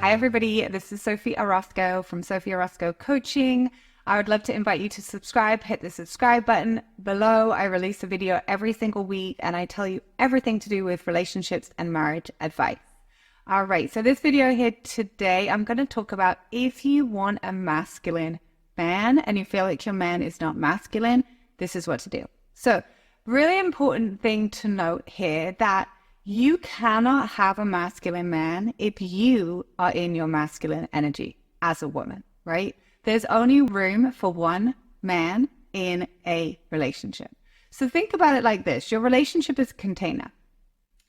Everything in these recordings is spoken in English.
Hi, everybody. This is Sophie Orozco from Sophie Orozco Coaching. I would love to invite you to subscribe. Hit the subscribe button below. I release a video every single week and I tell you everything to do with relationships and marriage advice. All right, so this video here today, I'm going to talk about if you want a masculine man and you feel like your man is not masculine, this is what to do. So, really important thing to note here that you cannot have a masculine man if you are in your masculine energy as a woman, right? There's only room for one man in a relationship. So think about it like this. Your relationship is a container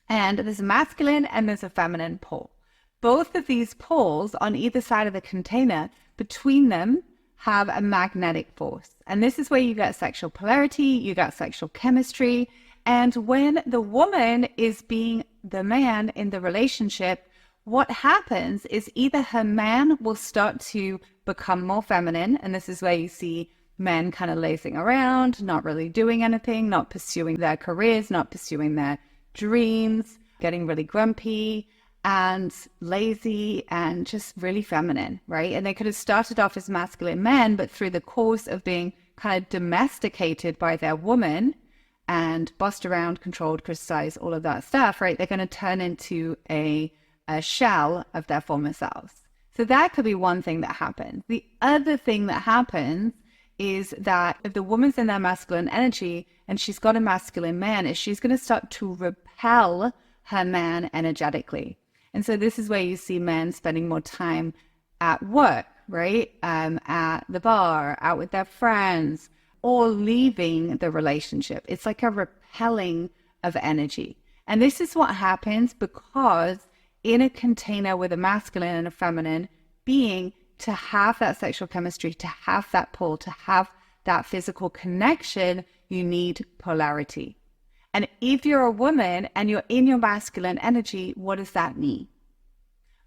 and there's a masculine and there's a feminine pole. Both of these poles on either side of the container, between them have a magnetic force. And this is where you get sexual polarity, you got sexual chemistry. And when the woman is being the man in the relationship, what happens is either her man will start to become more feminine, and this is where you see men kind of lazing around, not really doing anything, not pursuing their careers, not pursuing their dreams, getting really grumpy and lazy and just really feminine, right? And they could have started off as masculine men, but through the course of being kind of domesticated by their woman, and bossed around, controlled, criticized, all of that stuff, right? They're going to turn into a shell of their former selves. So that could be one thing that happens. The other thing that happens is that if the woman's in their masculine energy and she's got a masculine man, is she's going to start to repel her man energetically. And so this is where you see men spending more time at work, right? At the bar, out with their friends, or leaving the relationship. It's like a repelling of energy. And this is what happens because in a container with a masculine and a feminine being, to have that sexual chemistry, to have that pull, to have that physical connection, you need polarity. And if you're a woman and you're in your masculine energy, what does that mean?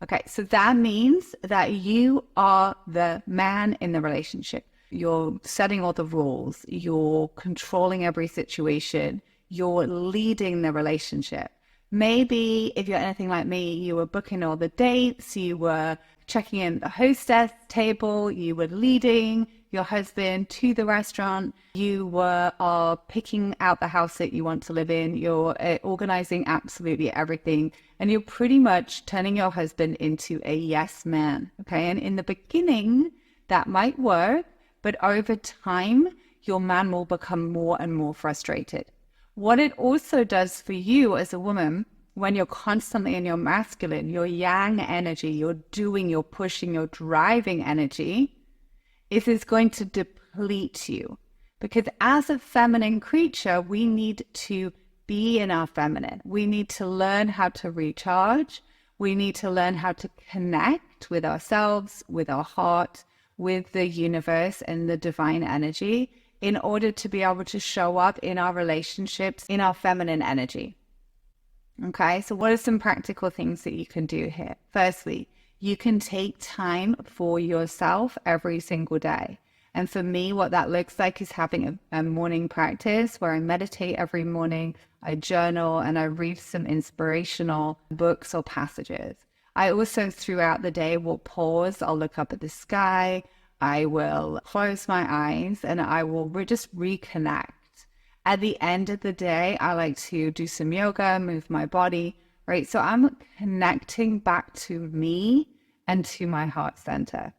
Okay, so that means that you are the man in the relationship. You're setting all the rules, you're controlling every situation, you're leading the relationship. Maybe if you're anything like me, you were booking all the dates, you were checking in the hostess table, you were leading your husband to the restaurant, you are picking out the house that you want to live in, you're organizing absolutely everything, and you're pretty much turning your husband into a yes man, okay? And in the beginning, that might work, but over time, your man will become more and more frustrated. What it also does for you as a woman, when you're constantly in your masculine, your yang energy, you're doing, you're pushing, you're driving energy, is it's going to deplete you. Because as a feminine creature, we need to be in our feminine. We need to learn how to recharge. We need to learn how to connect with ourselves, with our heart, with the universe and the divine energy in order to be able to show up in our relationships in our feminine energy. Okay, so what are some practical things that you can do here? Firstly, you can take time for yourself every single day. And for me, what that looks like is having a morning practice where I meditate every morning, I journal, and I read some inspirational books or passages. I also, throughout the day, will pause. I'll look up at the sky. I will close my eyes and I will just reconnect. At the end of the day, I like to do some yoga, move my body, right? So I'm connecting back to me and to my heart center.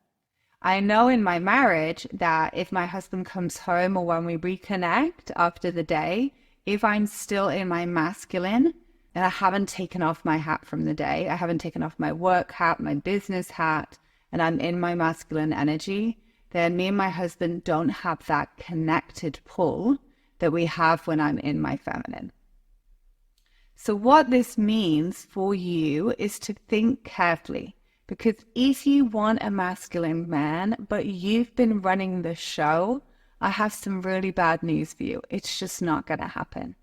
I know in my marriage that if my husband comes home or when we reconnect after the day, if I'm still in my masculine, and I haven't taken off my hat from the day, I haven't taken off my work hat, my business hat, and I'm in my masculine energy, then me and my husband don't have that connected pull that we have when I'm in my feminine. So what this means for you is to think carefully, because if you want a masculine man, but you've been running the show, I have some really bad news for you. It's just not going to happen.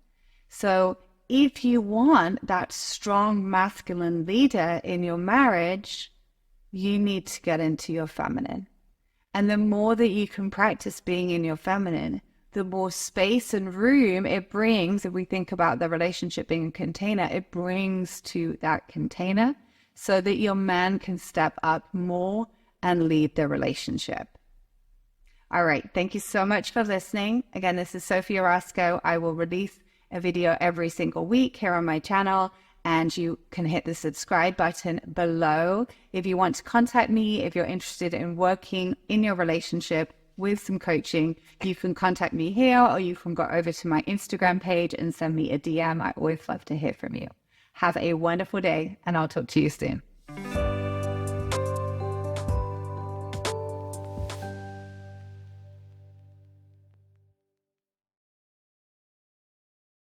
So if you want that strong masculine leader in your marriage, you need to get into your feminine. And the more that you can practice being in your feminine, the more space and room it brings. If we think about the relationship being a container, it brings to that container so that your man can step up more and lead the relationship. All right. Thank you so much for listening. Again, this is Sophie Orozco. I will release a video every single week here on my channel, and you can hit the subscribe button below. If you want to contact me, if you're interested in working in your relationship with some coaching, you can contact me here, or you can go over to my Instagram page and send me a DM. I always love to hear from you. Have a wonderful day, and I'll talk to you soon.